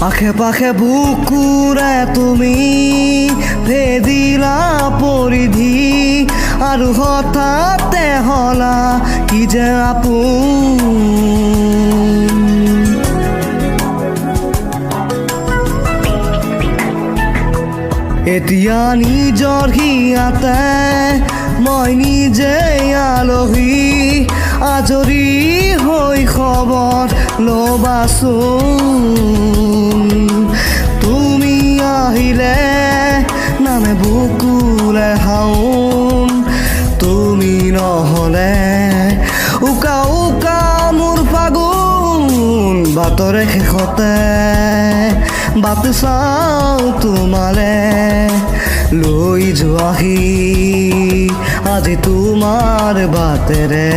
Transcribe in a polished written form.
আশে পাশে বুকুৰে তুমি ভেদিলা পৰিধি আৰু হঠাতে হলা কি যে আপোন। এতিয়া নিজৰ হিয়াতে মই নিজে আলহী আজৰি হৈ খবৰ ল'বাচোন। তুমি আহিলে নামে বুকুলে হাওন, তুমি নহ'লে উকা উকা মোৰ ফাগুন। বাটৰে শেষতে বাট চাওঁ তোমালে লৈ যোৱাহি আজি তোমাৰ বাটেৰে।